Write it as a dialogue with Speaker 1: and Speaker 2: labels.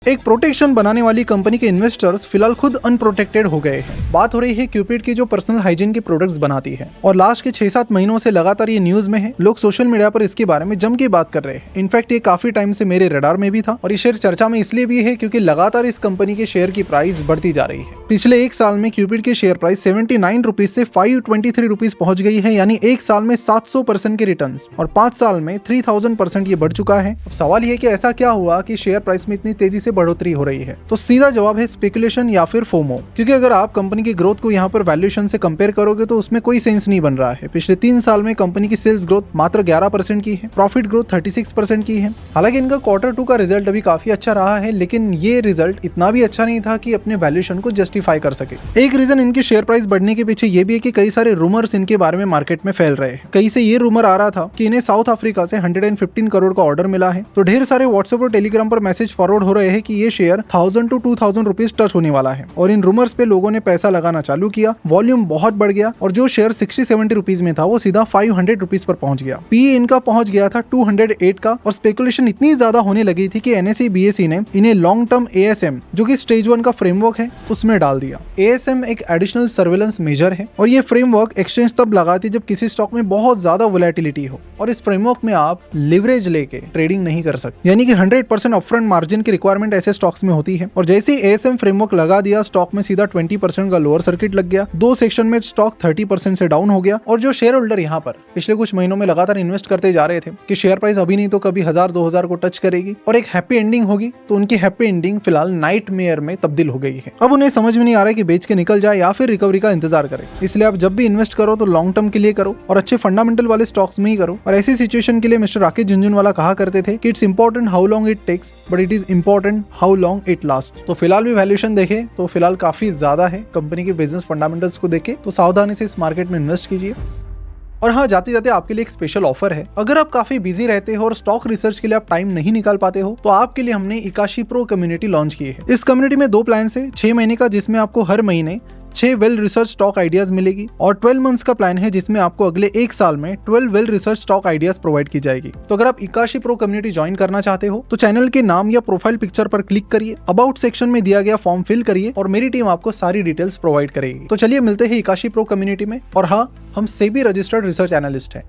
Speaker 1: एक प्रोटेक्शन बनाने वाली कंपनी के इन्वेस्टर्स फिलहाल खुद अनप्रोटेक्टेड हो गए हैं। बात हो रही है क्यूपिड की, जो पर्सनल हाइजीन के प्रोडक्ट्स बनाती है और लास्ट के 6-7 महीनों से लगातार ये न्यूज में है। लोग सोशल मीडिया पर इसके बारे में जम के बात कर रहे हैं। इनफैक्ट ये काफी टाइम से मेरे रडार में भी था और ये शेयर चर्चा में इसलिए भी है क्योंकि लगातार इस कंपनी के शेयर की प्राइस बढ़ती जा रही है। पिछले एक साल में क्यूपिड की शेयर प्राइस 79 रुपीज से 523 रुपीज पहुंच गई है, यानी एक साल में 700% के रिटर्न और 5 साल में 3000% ये बढ़ चुका है। अब सवाल ये कि ऐसा क्या हुआ कि शेयर प्राइस में इतनी तेजी से बढ़ोतरी हो रही है। तो सीधा जवाब है स्पेकुलेशन या फिर फोमो। क्योंकि अगर आप कंपनी की ग्रोथ को यहाँ पर वैल्यूएशन से कंपेयर करोगे तो उसमें कोई सेंस नहीं बन रहा है। पिछले 3 साल में कंपनी की सेल्स ग्रोथ मात्र 11% की है, प्रॉफिट ग्रोथ 36% की है। हालांकि इनका Q2 का रिजल्ट अभी काफी अच्छा रहा है, लेकिन ये रिजल्ट इतना भी अच्छा नहीं था कि अपने वैल्यूएशन को जस्टिफाई कर सके। एक रीजन इनकी शेयर प्राइस बढ़ने के पीछे ये भी है कि कई सारे रूमर्स इनके बारे में मार्केट में फैल रहे हैं। कहीं से ये रूमर आ रहा था कि इन्हें साउथ अफ्रीका से 115 करोड़ का ऑर्डर मिला है। तो ढेर सारे व्हाट्सएप और टेलीग्राम पर मैसेज फॉरवर्ड हो रहे हैं कि ये शेयर 1000 to 2000 रुपीज टच होने वाला है और इन रूमर्स पे लोगों ने पैसा लगाना चालू किया। वॉल्यूम बहुत बढ़ गया और जो शेयर 60-70 रुपीज में था वो सीधा 500 रुपीज पर पहुंच गया। पीई इनका पहुंच गया था 208 का और स्पेकुलेशन इतनी ज्यादा होने लगी थी कि एनएसई बीएसई ने इन्हें लॉन्ग टर्म एएसएम, जो कि स्टेज 1 का फ्रेमवर्क है, उसमें डाल दिया। एएसएम एक एडिशनल सर्वेलेंस मेजर है और ये फ्रेमवर्क एक्सचेंज तब लगाती है जब किसी स्टॉक में बहुत ज्यादा वोलेटिलिटी हो और इस फ्रेमवर्क में आप लिवरेज लेके ट्रेडिंग नहीं कर सकते, यानी कि 100% अपफ्रंट मार्जिन की रिक्वायरमेंट ऐसे स्टॉक्स में होती है। और जैसे एएसएम फ्रेमवर्क लगा दिया, स्टॉक में सीधा 20% का लोअर सर्किट लग गया। 2 सेक्शन में स्टॉक 30% से डाउन हो गया और जो शेयर होल्डर यहाँ पर पिछले कुछ महीनों में लगातार इन्वेस्ट करते जा रहे थे कि शेयर प्राइस अभी नहीं तो कभी 1000-2000 को टच करेगी और एक हैप्पी एंडिंग होगी, तो उनकी हैप्पी एंडिंग फिलहाल नाइटमेयर में तब्दील हो गई है। अब उन्हें समझ में नहीं आ रहा है कि बेच के निकल जाए या फिर रिकवरी का इंतजार करें। इसलिए आप जब भी इन्वेस्ट करो तो लॉन्ग टर्म के लिए करो और अच्छे फंडामेंटल वाले स्टॉक्स में ही करो। और ऐसी सिचुएशन के लिए मिस्टर राकेश झुनझुनवाला कहा करते थे कि it's important how long it takes but it is important how long it last. तो फिलहाल भी वैल्यूएशन देखे तो फिलहाल काफी ज्यादा है। कंपनी के बिजनेस फंडामेंटल्स को देखे तो सावधानी से इस मार्केट में इन्वेस्ट कीजिए। और हाँ, जाते जाते आपके लिए एक स्पेशल ऑफर है। अगर आप काफी बिजी रहते हो और स्टॉक रिसर्च के लिए आप टाइम नहीं निकाल पाते हो तो आपके लिए हमने इकाशी प्रो कम्युनिटी लॉन्च की है। इस कम्युनिटी में 2 प्लान है, 6 महीने का जिसमें आपको हर महीने 6 वेल रिसर्च स्टॉक आइडियाज मिलेगी और 12 मंथ्स का प्लान है जिसमें आपको अगले 1 साल में 12 well research stock ideas provide की जाएगी। तो अगर आप इकाशी प्रो कम्युनिटी ज्वाइन करना चाहते हो तो चैनल के नाम या प्रोफाइल पिक्चर पर क्लिक करिए, अबाउट सेक्शन में दिया गया फॉर्म फिल करिए और मेरी टीम आपको सारी डिटेल्स प्रोवाइड करेगी। तो चलिए मिलते हैं इकाशी प्रो कम्युनिटी में। और हाँ, हम सेबी रजिस्टर्ड रिसर्च एनालिस्ट हैं।